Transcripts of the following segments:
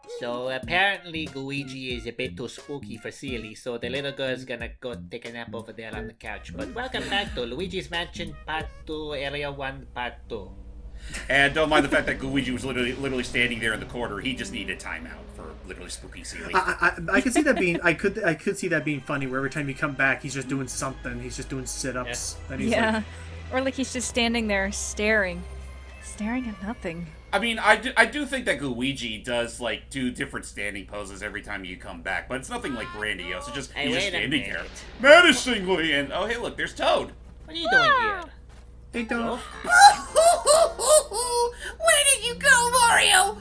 So apparently Luigi is a bit too spooky for Sealy, so the little girl's gonna go take a nap over there on the couch. But welcome back to Luigi's Mansion Part 2, Area 1, Part 2. And don't mind the fact that Luigi was literally standing there in the corner. He just needed a timeout for literally spooky Sealy. I could see that being I could see that being funny. Where every time you come back, he's just doing something. He's just doing sit-ups. Yeah. And he's like, Or like he's just standing there staring at nothing. I mean, I do think that Luigi does, like, do different standing poses every time you come back, but it's nothing, like, grandiose. It's just, he's just standing there. Menacingly, and, oh, hey, look, there's Toad. What are you doing here? Hey, Toad. Where did you go, Mario?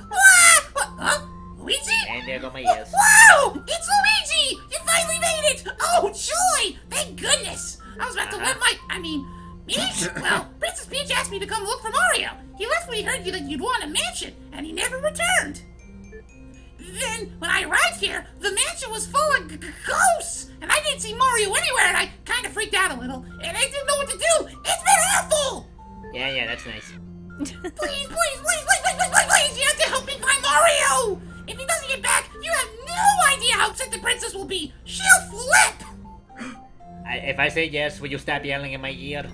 Luigi? And there go my ears. Wow! It's Luigi! You finally made it! Oh, joy! Thank goodness! I was about to let Peach? Well, Princess Peach asked me to come look for Mario. He left when he heard that you'd want a mansion, and he never returned. Then, when I arrived here, the mansion was full of ghosts, and I didn't see Mario anywhere, and I kind of freaked out a little, and I didn't know what to do. It's been awful! Yeah, that's nice. Please, you have to help me find Mario! If he doesn't get back, you have no idea how upset the princess will be. She'll flip! If I say yes, will you stop yelling in my ear?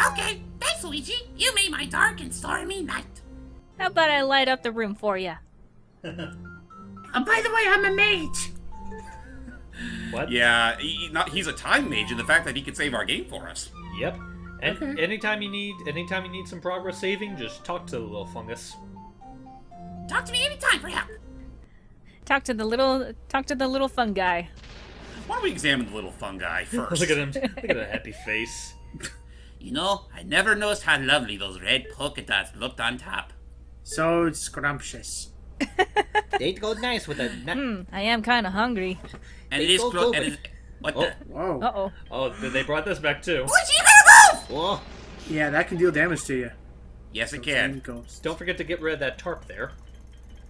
Okay, thanks, Luigi. You made my dark and stormy night. How about I light up the room for you? By the way, I'm a mage. What? Yeah, he's a time mage, and the fact that he could save our game for us. Yep. And anytime you need some progress saving, just talk to the little fungus. Talk to me anytime for help. Talk to the little fun guy. Why don't we examine the little fungi first? Look at him. Look at that happy face. You know, I never noticed how lovely those red polka dots looked on top. So scrumptious. They'd go nice with a nut. I am kind of hungry. And it is go. what the? Whoa. Uh-oh. Oh, they brought this back too. Luigi, you better move! Whoa. Yeah, that can deal damage to you. Yes, it Those can. ghosts. Don't forget to get rid of that tarp there.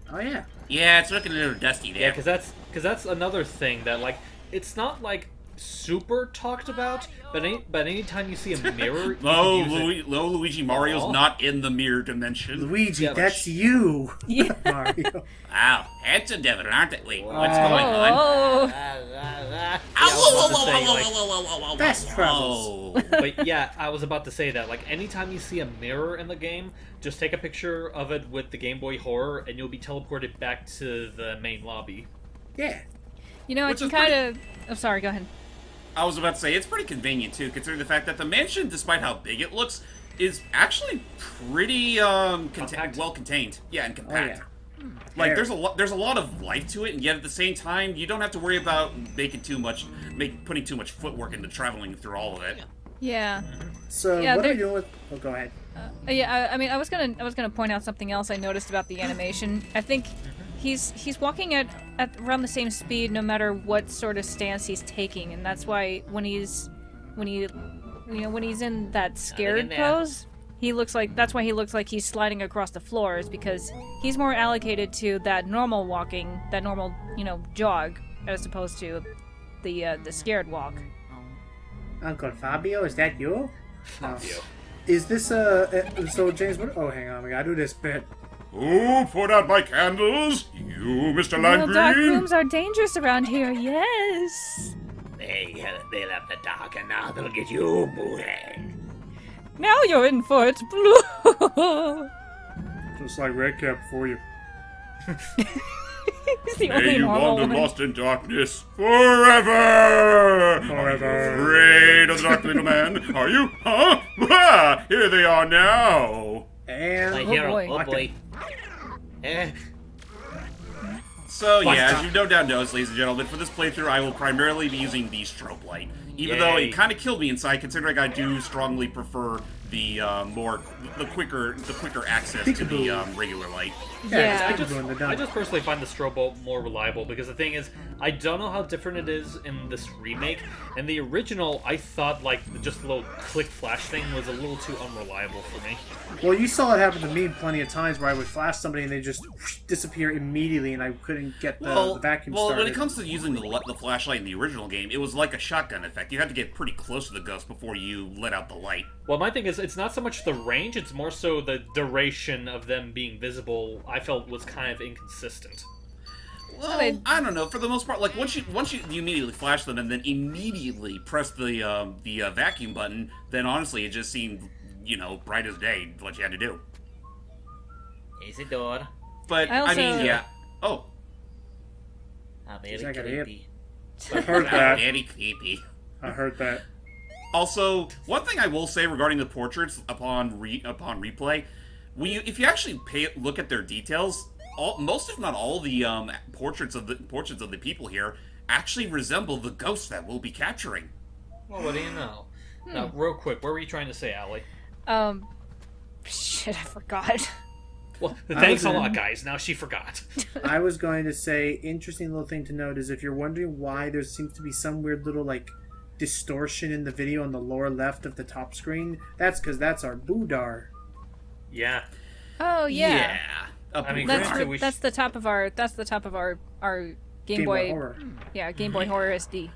Oh yeah. Yeah, it's looking a little dusty there. Yeah, because that's another thing that, like, it's not like super talked about, but anytime you see a mirror, Luigi, Mario's not in the mirror dimension. Luigi, Yeah, that's you. Yeah. Mario. Wow, handsome devil, aren't they? Wait, what's Oh. going on? Oh. Whoa. Best travels. But yeah, I was about to say that, like, anytime you see a mirror in the game, just take a picture of it with the Game Boy Horror, and you'll be teleported back to the main lobby. Yeah. You know, I Which can is kind of... Oh, sorry, go ahead. I was about to say, it's pretty convenient, too, considering the fact that the mansion, despite how big it looks, is actually pretty, well contained. Yeah, and compact. Oh, yeah. Like, there's a lot of life to it, and yet at the same time, you don't have to worry about putting too much footwork into traveling through all of it. Yeah. So Yeah, what are there- we doing with? Oh, go ahead. Yeah, I mean, I was gonna point out something else I noticed about the animation. I think he's walking at around the same speed no matter what sort of stance he's taking, and that's why when he's in that scared there. pose, that's why he looks like he's sliding across the floor, is because he's more allocated to that normal walking, that normal, jog, as opposed to the scared walk. Uncle Fabio, is that you? Fabio. Is this so James? What? Oh, hang on, we gotta do this bit. Who put out my candles? You, Mr. Well, dark Landgreen? rooms are dangerous around here. Yes. They left the dark and now they'll get you booted. Now you're in for it, Blue. Just like Redcap for you. He's the May only you normal wander one. lost in darkness forever! Forever. Afraid of the dark little man? Are you? Huh? Ah, here they are now! And My Oh, hero. boy. Oh boy. So yeah, as you no doubt know, ladies and gentlemen, for this playthrough I will primarily be using the strobe light. Even though Yay. it kind of killed me inside, considering I do strongly prefer the quicker access to the regular light. Yeah. it's people in the I dark. just personally find the strobe bulb more reliable because the thing is, I don't know how different it is in this remake. In the original, I thought like just the little click flash thing was a little too unreliable for me. Well, you saw it happen to me plenty of times where I would flash somebody and they just disappear immediately, and I couldn't get the vacuum started. when it comes to using the flashlight in the original game, it was like a shotgun effect. You had to get pretty close to the ghost before you let out the light. Well, my thing is, it's not so much the range; it's more so the duration of them being visible. I felt was kind of inconsistent. Well, I don't know. For the most part, like once you immediately flash them and then immediately press the vacuum button, then honestly, it just seemed bright as day what you had to do. Is it door? But I mean, yeah. Oh, Very Jeez, I got creepy. I heard that. very creepy. I heard that. Also, one thing I will say regarding the portraits upon replay, if you actually look at their details, most if not all the portraits of the people here actually resemble the ghosts that we'll be capturing. Well, what do you know? Now, real quick, what were you trying to say, Allie? Shit, I forgot. Well, thanks a lot, guys. Now she forgot. I was going to say, interesting little thing to note is if you're wondering why there seems to be some weird little, like, distortion in the video on the lower left of the top screen, that's because that's our Boodar. Yeah. Oh yeah. I mean, That's the top of our Game Boy Horror. Yeah, Game Boy Horror SD.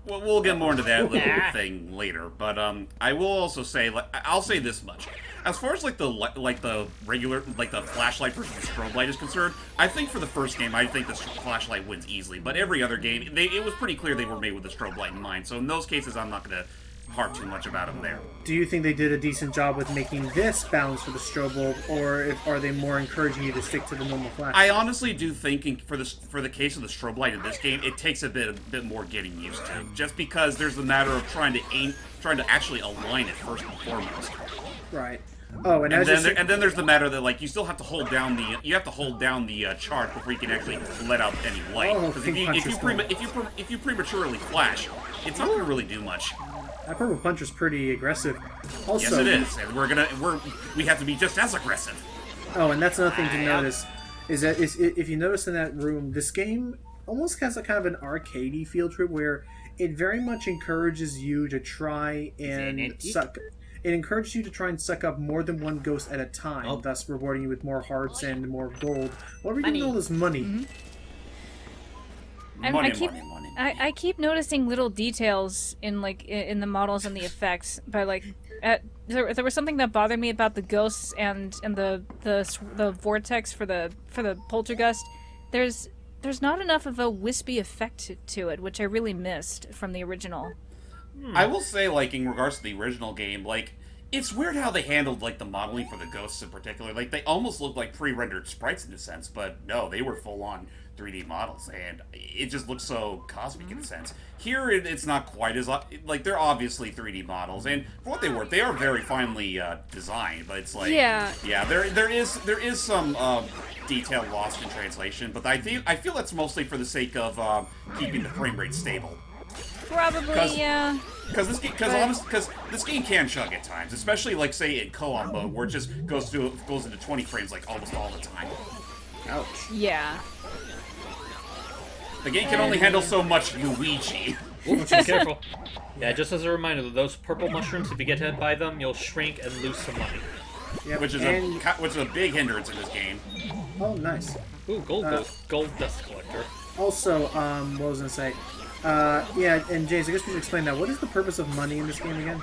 Well, we'll get more into that little thing later, but I will also say, I'll say this much: as far as the regular the flashlight versus the strobe light is concerned, I think for the first game, I think the flashlight wins easily. But every other game, it was pretty clear they were made with the strobe light in mind. So in those cases, I'm not going to harp too much about them there. Do you think they did a decent job with making this balance for the strobe bulb, or are they more encouraging you to stick to the normal flash? I honestly do think for the case of the strobe light in this game, it takes a bit more getting used to, just because there's the matter of trying to actually align it first and foremost. Right. Oh, and then there's the matter that you still have to hold down the chart before you can actually let out any light. Because if you prematurely flash, it's not going to really do much. That purple puncher's pretty aggressive. Also, yes, it is, and we have to be just as aggressive. Oh, and that's another thing to notice is that if you notice in that room, this game almost has a kind of an arcadey feel to it, where it very much encourages you to try and suck. It encourages you to try and suck up more than one ghost at a time, thus rewarding you with more hearts and more gold. What are we doing with all this money? Mm-hmm. Money. I keep noticing little details in the models and the effects, but there was something that bothered me about the ghosts and the vortex for the poltergust. There's not enough of a wispy effect to it, which I really missed from the original. I will say, in regards to the original game, it's weird how they handled the modeling for the ghosts in particular. They almost looked like pre-rendered sprites in a sense, but no, they were full-on 3D models, and it just looks so cosmic in a sense. Here, it's not quite as they're obviously 3D models, and for what they are very finely designed. But it's there is some detail lost in translation, but I feel that's mostly for the sake of keeping the frame rate stable. Probably, yeah. Because this game can chug at times, especially say in co-op mode, where it just goes into 20 frames almost all the time. Ouch. Yeah. The game can only handle so much Luigi. Ooh, be careful. Yeah, just as a reminder, those purple mushrooms, if you get hit by them, you'll shrink and lose some money. Yep. Which is a big hindrance in this game. Oh, nice. Ooh, gold dust collector. Also, what was I gonna say? Yeah, and James, I guess we should explain that. What is the purpose of money in this game again?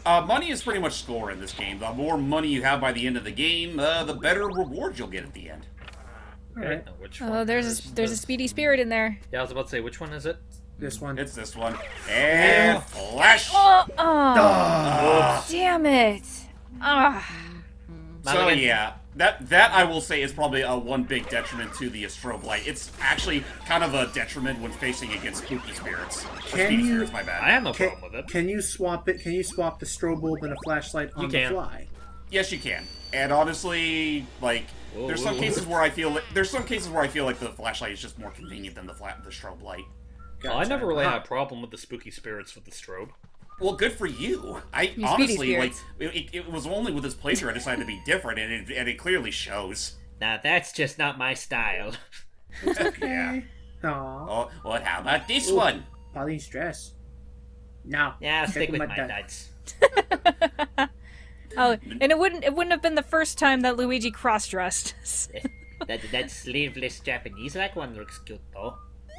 Money is pretty much score in this game. The more money you have by the end of the game, the better reward you'll get at the end. Right. There's a speedy spirit in there. Yeah, I was about to say, which one is it? This one. It's this one. And flash! Damn it! So yeah, that I will say is probably one big detriment to the strobe light. It's actually kind of a detriment when facing against spooky spirits. Spirits, my bad. I have no problem with it. Can you swap it? Can you swap the strobe bulb and a flashlight on the fly? Yes, you can. And honestly, there's some cases where I feel like the flashlight is just more convenient than the strobe light. Gotcha. I never really had a problem with the spooky spirits with the strobe. Well, good for you. Honestly, it was only with this playthrough I decided to be different, and it clearly shows. Now that's just not my style. It's okay. Yeah. Aww. Oh, well, how about this one? Pauline's dress. No. Yeah, I'll stick with my nuts. Oh, and it wouldn't have been the first time that Luigi cross-dressed. That sleeveless Japanese one looks cute though.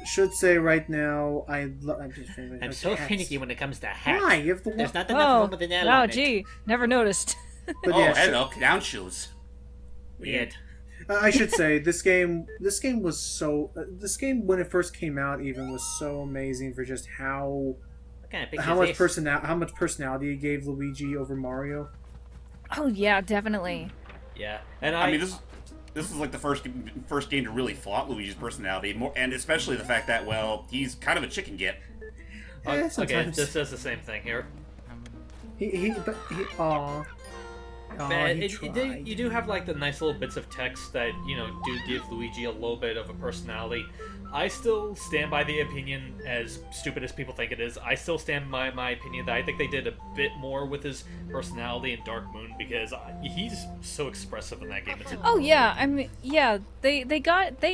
should say right now, I'm just I'm so finicky when it comes to hats. Why? You have the There's not enough room with an L oh, on it. gee, never noticed. But Oh, yeah, hello, clown shoes. Weird. I should say this game was so. This game when it first came out even was so amazing for just how What kind of picture how is much this? how much personality it gave Luigi over Mario. Oh yeah, definitely. Yeah, and I mean, this is like the first game to really flaunt Luigi's personality, more, and especially the fact that, well, he's kind of a chicken git. okay, sometimes. this says the same thing here. Aw. But He you do have like the nice little bits of text that do give Luigi a little bit of a personality. I still stand by the opinion, as stupid as people think it is, I still stand by my opinion that I think they did a bit more with his personality in Dark Moon, because he's so expressive in that game. It's Oh yeah, I mean, yeah, they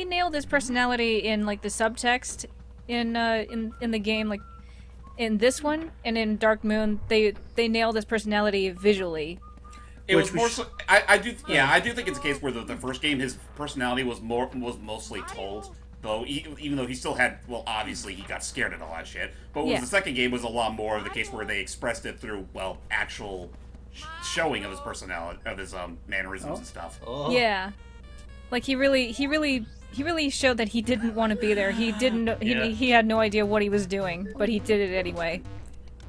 nailed his personality in like the subtext in the game, like in this one and in Dark Moon, they nailed his personality visually. It Which was we more sh- so. I do think it's a case where the first game, his personality was mostly told. Though, even though he still had, well, obviously he got scared at a lot of shit. But Yeah. the second game was a lot more of the case where they expressed it through, well, actual showing of his personality, of his mannerisms and stuff. Oh. Yeah, like he really showed that he didn't want to be there. He didn't. Yeah. He had no idea what he was doing, but he did it anyway.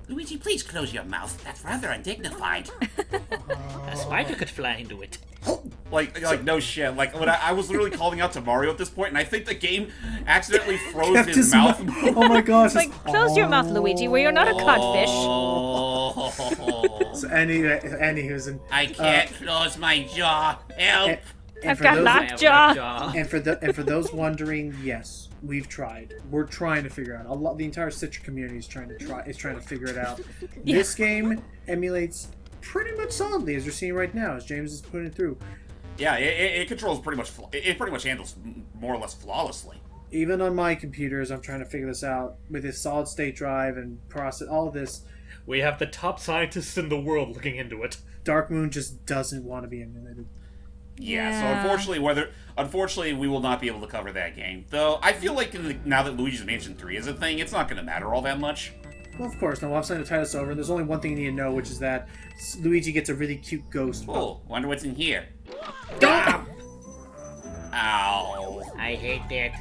Luigi, please close your mouth. That's rather undignified. A spider could fly into it. Like no shit. Like when I was literally calling out to Mario at this point, and I think the game accidentally froze Kept his mouth. Oh my gosh! It's like, close your mouth, Luigi. We are not a codfish. Oh. So anywho's in. I can't close my jaw. Help! And I've for got those- lockjaw. And for those wondering, yes, we've tried. We're trying to figure out. The entire Citra community is trying to figure it out. Yeah. This game emulates pretty much solidly, as you're seeing right now, as James is putting it through. Yeah, it controls pretty much. It pretty much handles more or less flawlessly. Even on my computers, I'm trying to figure this out with this solid state drive and process all of this. We have the top scientists in the world looking into it. Dark Moon just doesn't want to be emulated. Yeah. So Yeah. unfortunately, we will not be able to cover that game. Though I feel like now that Luigi's Mansion 3 is a thing, it's not going to matter all that much. Well, of course. Now, I'm starting to tie this over. There's only one thing you need to know, which is that Luigi gets a really cute ghost. Oh, wonder what's in here. Ah! Ow. I hate that.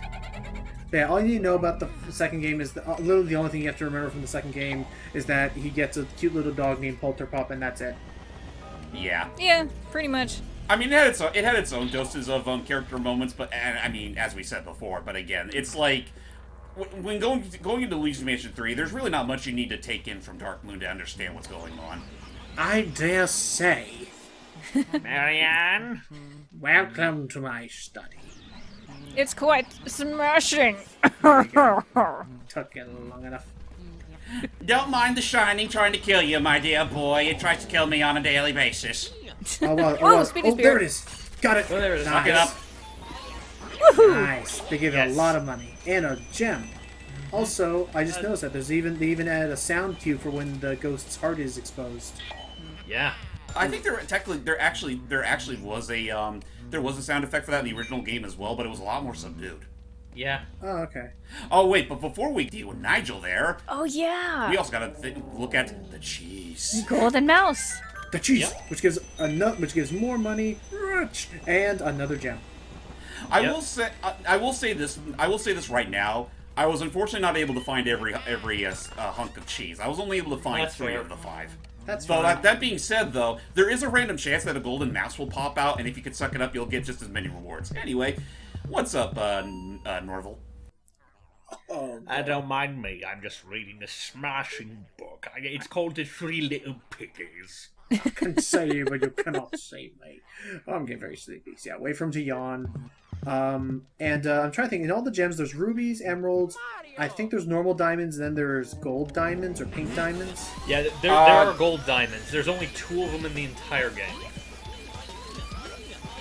Yeah, all you need to know about the second game is literally the only thing you have to remember from the second game is that he gets a cute little dog named Polterpup, and that's it. Yeah. Yeah, pretty much. I mean, it had its own doses of character moments, but and, I mean, as we said before, but again, it's like when going into Luigi's Mansion 3, there's really not much you need to take in from Dark Moon to understand what's going on. I dare say, Marianne? welcome to my study. It's quite smashing. Took you long enough. Don't mind the Shining trying to kill you, my dear boy. It tries to kill me on a daily basis. Oh, well, Oh, Speedy there Spirit. it is. Got it. Oh, there it is. Suck it up. Nice. They gave it a lot of money and a gem. Also, I just noticed that they even added a sound cue for when the ghost's heart is exposed. Yeah. I think there actually was a sound effect for that in the original game as well, but it was a lot more subdued. Yeah. Oh, okay. Oh wait, but before we deal with Nigel there, Oh yeah. we also gotta look at the cheese. Golden mouse. The cheese, Yep. which gives more money, and another gem. I Yep. will say this right now. I was unfortunately not able to find every hunk of cheese. I was only able to find That's 3 fair. of the 5. That's So fine. that being said, though, there is a random chance that a golden mouse will pop out, and if you can suck it up, you'll get just as many rewards. Anyway, what's up, Norval? Oh, Don't mind me. I'm just reading a smashing book. It's called The Three Little Piggies. I can save, but you cannot save me. Oh, I'm getting very sleepy. So yeah, wait for him to yawn. I'm trying to think. In all the gems, there's rubies, emeralds. I think there's normal diamonds, and then there's gold diamonds or pink diamonds. Yeah, there are gold diamonds. There's only 2 of them in the entire game.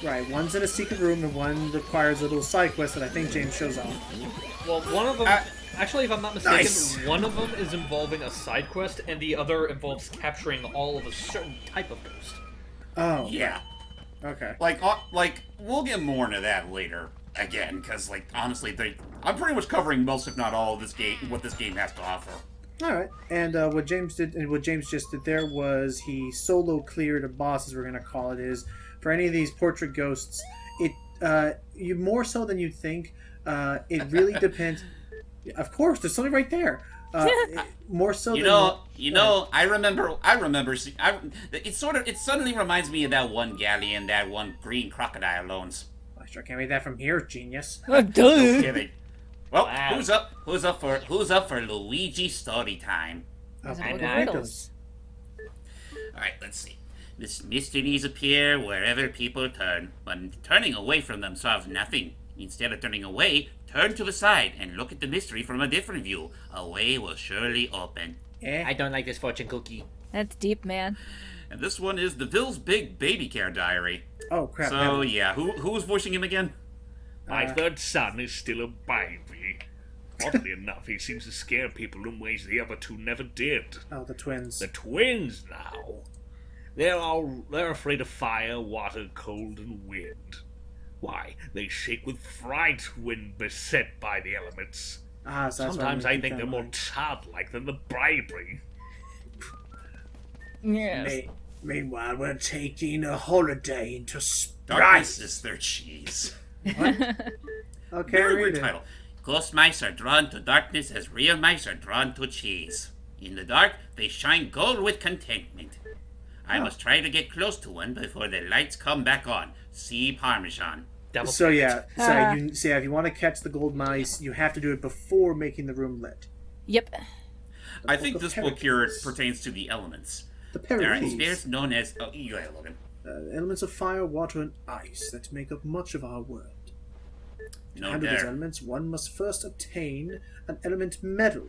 Right, one's in a secret room, and one requires a little side quest that I think James shows off. Well, one of them... Actually, if I'm not mistaken, Nice. one of them is involving a side quest, and the other involves capturing all of a certain type of ghost. Oh, Yeah. okay. Like we'll get more into that later. again, because like honestly, I'm pretty much covering most, if not all, of this game, what this game has to offer. All right, and what James did, and what James just did there was he solo cleared a boss, as we're gonna call it. Is for any of these portrait ghosts, you more so than you think. It really depends. Of course, there's something right there. More so. I remember. It suddenly reminds me of that one galleon, that one green crocodile owns. I sure can't read that from here, genius. No kidding. Well, wow. Who's up for Luigi story time? I'm riddles. All right, let's see. Mysteries appear wherever people turn, but turning away from them solves nothing. Instead of turning away, turn to the side and look at the mystery from a different view. A way will surely open. I don't like this fortune cookie. That's deep, man. And this one is DeVille's Big Baby Care Diary. Oh, crap. So, yeah, who was voicing him again? My third son is still a baby. Oddly enough, he seems to scare people in ways the other two never did. Oh, the twins. The twins now. They're afraid of fire, water, cold, and wind. Why, they shake with fright when beset by the elements. So sometimes I think they're more childlike than the baby. Yes. Meanwhile, we're taking a holiday into Darkness is their cheese. What? Okay, Very read weird it. title. Ghost mice are drawn to darkness as real mice are drawn to cheese. In the dark, they shine gold with contentment. I must try to get close to one before the lights come back on. See Parmesan. So if you want to catch the gold mice, you have to do it before making the room lit. Yep. I think this book here pertains to the elements. The There are Pericles. spirits known as... Oh, you go ahead, Logan. Elements of fire, water, and ice that make up much of our world. To No handle these dare. elements, one must first obtain an element medal.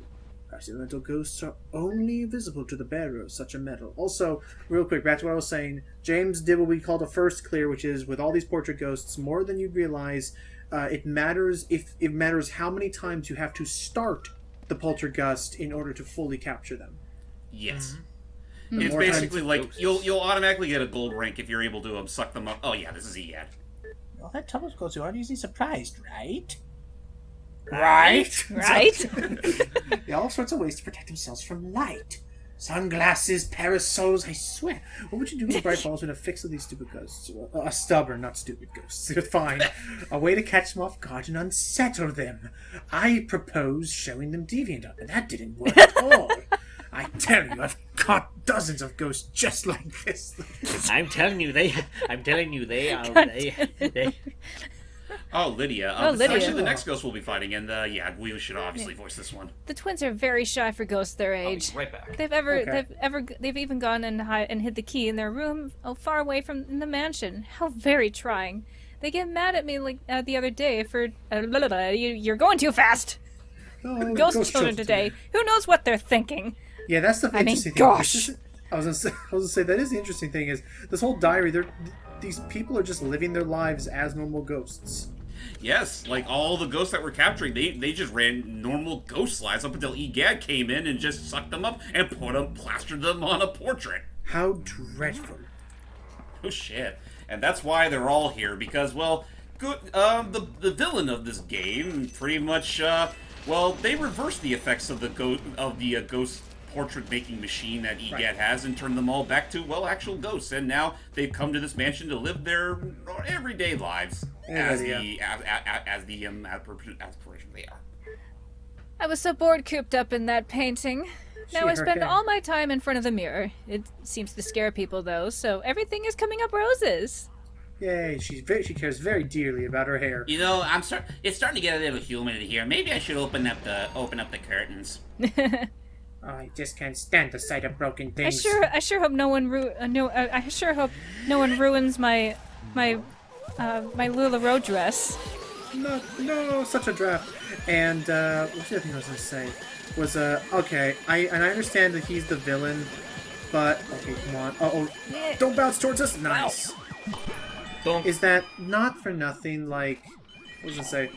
As elemental ghosts are only visible to the bearer of such a medal. Also, real quick, back to what I was saying, James did what we call the first clear, which is with all these portrait ghosts, more than you'd realize, it matters how many times you have to start the poltergust in order to fully capture them. Yes. The It's more basically times- like you'll automatically get a gold rank if you're able to suck them up. Oh yeah, this is Ead. Well, that Thomas goes aren't easily surprised, right? Right? Right? There are all sorts of ways to protect themselves from light. Sunglasses, parasols, I swear. What would you do with bright balls when a fix of these stupid ghosts? Stubborn, not stupid ghosts. They're fine. A way to catch them off guard and unsettle them. I propose showing them Deviant Up, and that didn't work at all. I tell you, I've caught dozens of ghosts just like this. I'm telling you, they are. They. Oh, Lydia. Lydia. Actually, the next ghost we'll be fighting, and we should obviously voice this one. The twins are very shy for ghosts their I'll be age. right back. They've even gone and hid the key in their room, far away from in the mansion. How very trying! They get mad at me like the other day for you're going too fast. Oh, Ghost children today. Who knows what they're thinking? Yeah, that's the I mean, interesting thing. gosh. I was gonna say that is the interesting thing is this whole diary. These people are just living their lives as normal ghosts. Yes, like all the ghosts that we're capturing, they just ran normal ghost lives up until Egad came in and just sucked them up and plastered them on a portrait. How dreadful! Oh shit! And that's why they're all here because, well, good. The villain of this game pretty much, they reversed the effects of the ghost portrait making machine that Egad has and turned them all back to actual ghosts. And now they've come to this mansion to live their everyday lives as the aspiration they are. I was so bored cooped up in that painting. Now I spend all my time in front of the mirror. It seems to scare people though, so everything is coming up roses. Yay! She cares very dearly about her hair. You know, it's starting to get a little humid in here. Maybe I should open up the curtains. Oh, I just can't stand the sight of broken I things. sure hope no one I sure hope no one ruins my LuLaRoe dress. No, such a draft. And what's the other thing I was gonna say? Was okay. I understand that he's the villain, but okay, come on. Don't bounce towards us. Nice. Don't. Is that not for nothing? Like, what was I say?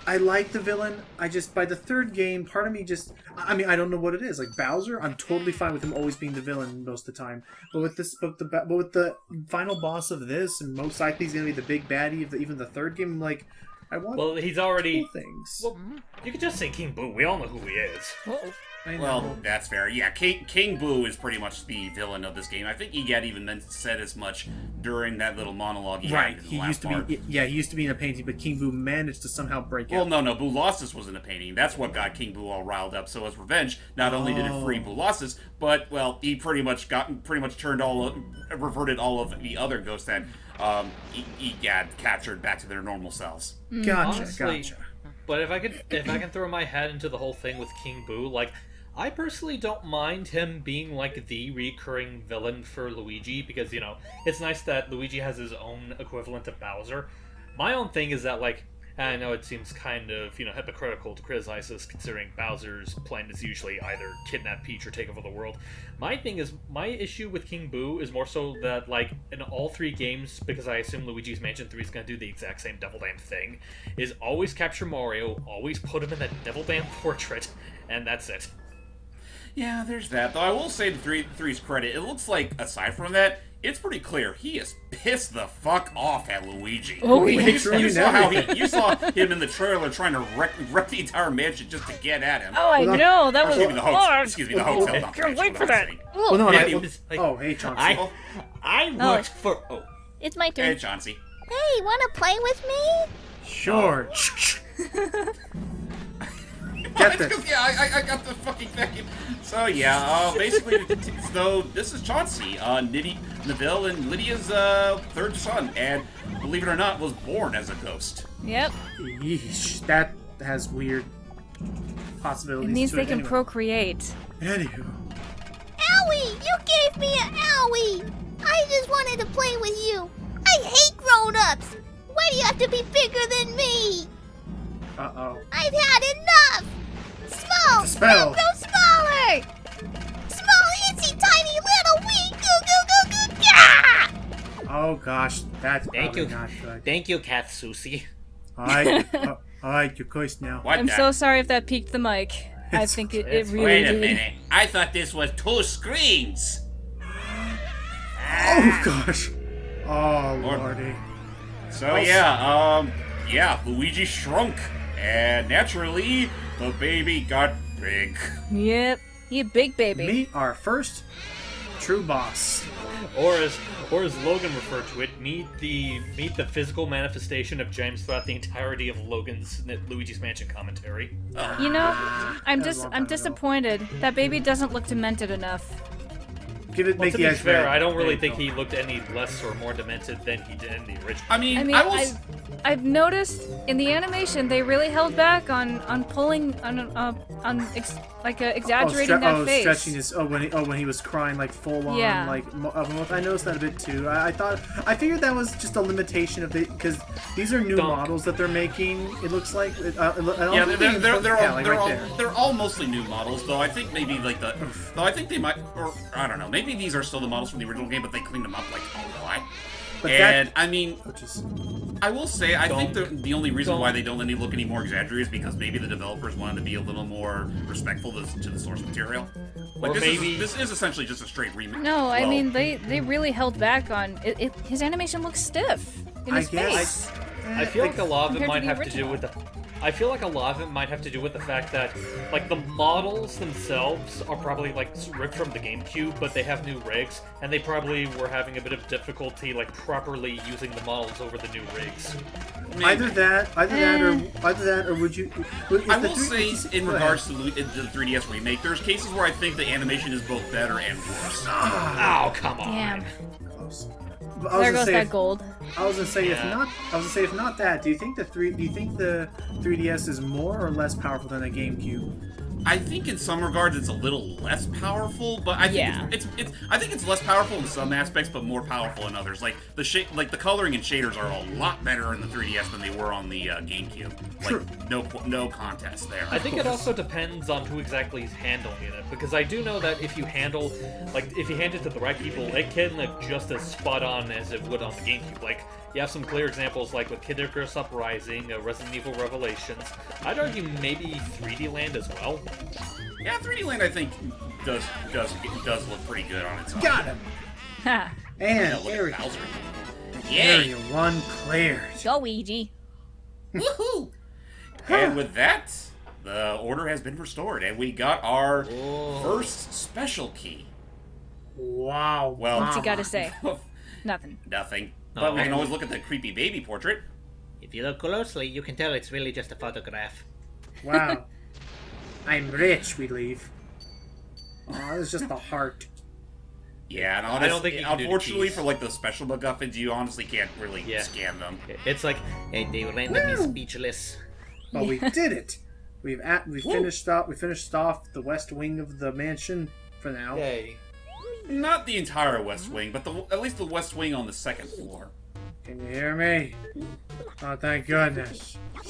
I like the villain. I just by the third game, part of me just I mean I don't know what it is. Like Bowser, I'm totally fine with him always being the villain most of the time. But with the final boss of this, and most likely he's gonna be the big baddie of even the third game. I'm like, I want Well, he's already. cool things. Well, you could just say King Boo. We all know who he is. I know. Well, that's fair. Yeah, King Boo is pretty much the villain of this game. I think Egad even said as much during that little monologue he right. had in the He last used to part. be he used to be in a painting, but King Boo managed to somehow break Well, out. no, Boo Lossus was in a painting. That's what got King Boo all riled up. So as revenge, not only did it free Boo Lossus, but well, he pretty much reverted all of the other ghosts that Egad captured back to their normal selves. Gotcha, Honestly, gotcha. But if I can throw my head into the whole thing with King Boo, like, I personally don't mind him being like the recurring villain for Luigi because, you know, it's nice that Luigi has his own equivalent of Bowser. My own thing is that, like, I know it seems kind of, you know, hypocritical to criticize this considering Bowser's plan is usually either kidnap Peach or take over the world. My issue with King Boo is more so that, like, in all three games, because I assume Luigi's Mansion 3 is going to do the exact same Devil Damn thing, is always capture Mario, always put him in that Devil Damn portrait, and that's it. Yeah, there's that. Though I will say to 3's credit, it looks like, aside from that, it's pretty clear he is pissed the fuck off at Luigi. Oh, yeah. You saw him in the trailer trying to wreck the entire mansion just to get at him. Oh, I know. That was. Excuse me, the hotel. Not Can't wait for what I'm that. saying. Well, no, Yeah, I, it was like- oh, hey, Chauncey. I worked for. Oh, It's my Hey, turn. Chauncey. Hey, wanna play with me? Sure. Get this. Yeah, I got the fucking thing. So yeah, basically, so this is Chauncey, Neville and Lydia's third son, and believe it or not, was born as a ghost. Yep. Yeesh, that has weird possibilities. It means to they it can anyway. procreate. Anywho. Owie! You gave me an owie! I just wanted to play with you. I hate grown-ups! Why do you have to be bigger than me? Uh-oh. I've had enough! Small! It's a spell. Grow smaller! Small, itsy, tiny, little, wee, goo, goo, goo, goo, gah! Oh gosh, that's Thank probably you. not good. Thank you, Kath Susie. Alright, you're cursed now. What I'm the? so sorry if that peaked the mic. I It's think okay. it really Wait a did. minute. I thought this was 2 screens. Oh gosh. Oh lordy. So yeah, Luigi shrunk, and naturally, the baby got big. Yep. He a big baby. Meet our first true boss. Or as Logan referred to it, meet the physical manifestation of James throughout the entirety of Luigi's Mansion commentary. You know, I'm That was a long time ago. disappointed. That baby doesn't look demented enough. Give it, Well, make to the be eyes fair, red. I don't really There you think go. he looked any less or more demented than he did in the original. I mean, I mean, I was. I've noticed in the animation they really held back on pulling exaggerating that face. stretching his. When he was crying like full on. Yeah. I noticed that a bit too. I figured that was just a limitation of the because these are new Dunk. models that they're making. It looks like. Yeah, there. they're all mostly new models, though. I think maybe like though I think they might, or I don't know, maybe these are still the models from the original game, but they cleaned them up like a lot. But And I mean, which is I will say, I think the only reason Don't. why they don't look any more exaggerated is because maybe the developers wanted to be a little more respectful to the source material. Like Or maybe- this is essentially just a straight remake. No, I Well, mean they really held back on it. His animation looks stiff in his I guess. face. I feel like a lot of it compared might to the have to do original. with the. I feel like a lot of it might have to do with the fact that, like, the models themselves are probably like ripped from the GameCube, but they have new rigs, and they probably were having a bit of difficulty like properly using the models over the new rigs. maybe. either that, or would you? I will say, in regards to the 3DS remake, there's cases where I think the animation is both better and worse. Oh, come on. Damn. Close. There goes that gold. I was gonna say Yeah. if not that, do you think the 3DS is more or less powerful than a GameCube? I think in some regards it's a little less powerful, but I think Yeah. I think it's less powerful in some aspects, but more powerful in others. Like the coloring and shaders are a lot better in the 3DS than they were on the GameCube. True. Like no contest there. I think it also depends on who exactly is handling it, because I do know that if you hand it to the right people, it can look just as spot on as it would on the GameCube. Like, You have some clear examples like with Kid Icarus Uprising, Resident Evil Revelations. I'd argue maybe 3D Land as well. Yeah, 3D Land I think does look pretty good on its own. Got him. Ha! And Look at Area, Bowser. Area 1 cleared. Go, Luigi. Woohoo! And with that, the order has been restored, and we got our first special key. Wow. Well, What's he got to say? Nothing. nothing. But we Oh. can always look at the creepy baby portrait. If you look closely, you can tell it's really just a photograph. Wow. I'm rich, we leave. Oh, it's just the heart. Yeah, and I don't think you can do the unfortunately keys. for like the special MacGuffins, you honestly can't really Yeah. scan them. It's like, Hey, they render me speechless. But we did it. We finished off the west wing of the mansion for now. yay. Not the entire West Wing, but at least the West Wing on the second floor. Can you hear me? Oh, thank goodness. Oh,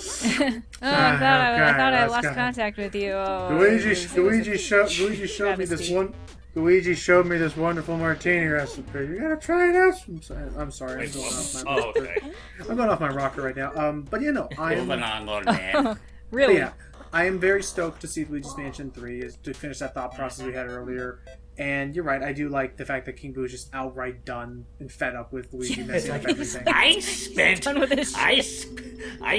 I thought I let's lost go. contact with you. Oh, Luigi showed me travesty. Luigi showed me this wonderful martini recipe. You gotta try it out. I'm sorry. Wait, I'm going off my. oh, okay. I'm going off my rocker right now. But you know, I am. Moving on, little man. Really? Yeah, I am very stoked to see Luigi's Mansion 3 is to finish that thought process we had earlier. And you're right, I do like the fact that King Boo is just outright done and fed up with Luigi messing up everything. I spent Done with this. I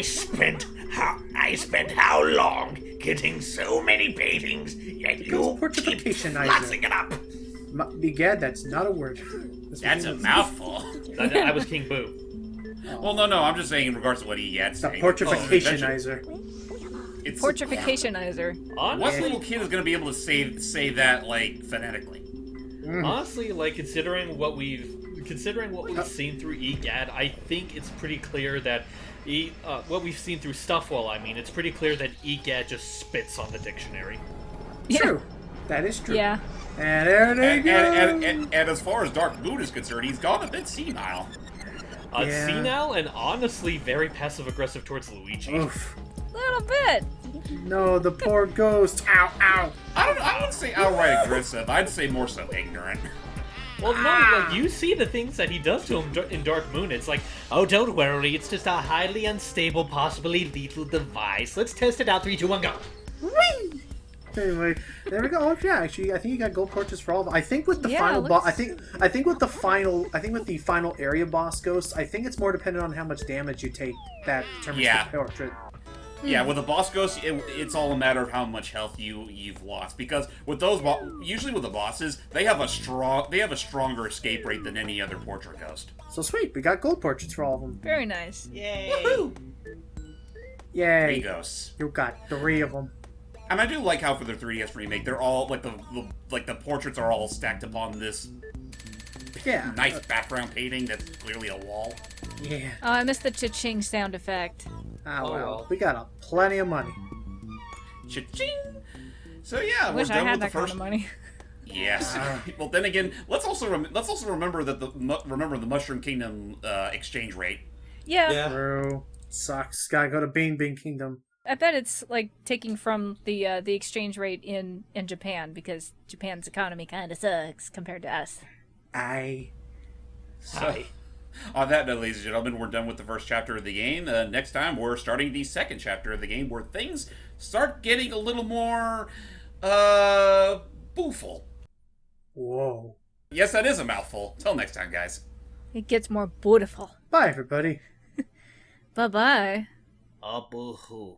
spent how long getting so many paintings, yet you keep portrification-izer. flossing it up. Begad, that's not a word. That's a mouthful. I was King Boo. Well, no, I'm just saying in regards to what he had The saying. portrification-izer. It's Portrificationizer. What Honestly, little kid is going to be able to say that like phonetically? honestly, like considering what we've seen through EGAD, I think it's pretty clear that what we've seen through Stuffwell. I mean, it's pretty clear that EGAD just spits on the dictionary. True. That is true. Yeah. And there they go. And as far as Dark Moon is concerned, he's gone a bit senile. Yeah. Senile and honestly very passive aggressive towards Luigi. Oof. Little bit. No, the poor ghost. Ow, ow. I wouldn't say outright aggressive. I'd say more so ignorant. Well, no, like you see the things that he does to him in Dark Moon. It's like, Oh, don't worry. It's just a highly unstable, possibly lethal device. Let's test it out. 3, 2, 1, go. Anyway, there we go. Oh, yeah, actually, I think you got gold portraits for all of them. I think with the Yeah, final it boss, looks- I think with the final area boss ghosts, I think it's more dependent on how much damage you take that determines Yeah. the portrait. Yeah, with the boss ghost, it's all a matter of how much health you've lost. Because with those, usually with the bosses, they have a stronger escape rate than any other portrait ghost. So sweet, we got gold portraits for all of them. Very nice. Yay. Yay! Three ghosts. You got 3 of them. And I do like how for the 3DS remake, they're all like the portraits are all stacked upon this Yeah. nice background painting that's clearly a wall. Yeah. Oh, I missed the cha-ching sound effect. Ah, Oh, well. well. We got plenty of money. Cha-ching! So yeah, I we're wish I done had with the that kind first. of money. Yes. Well, then again, let's also remember that the Mushroom Kingdom exchange rate. Yeah. True. Sucks. Gotta go to Bean Bean Kingdom. I bet it's like taking from the exchange rate in Japan because Japan's economy kind of sucks compared to us. So, on that note, ladies and gentlemen, we're done with the first chapter of the game. Next time, we're starting the second chapter of the game, where things start getting a little more, booful. Whoa. Yes, that is a mouthful. Till next time, guys. It gets more beautiful. Bye, everybody. Bye bye. Oh, boo-hoo.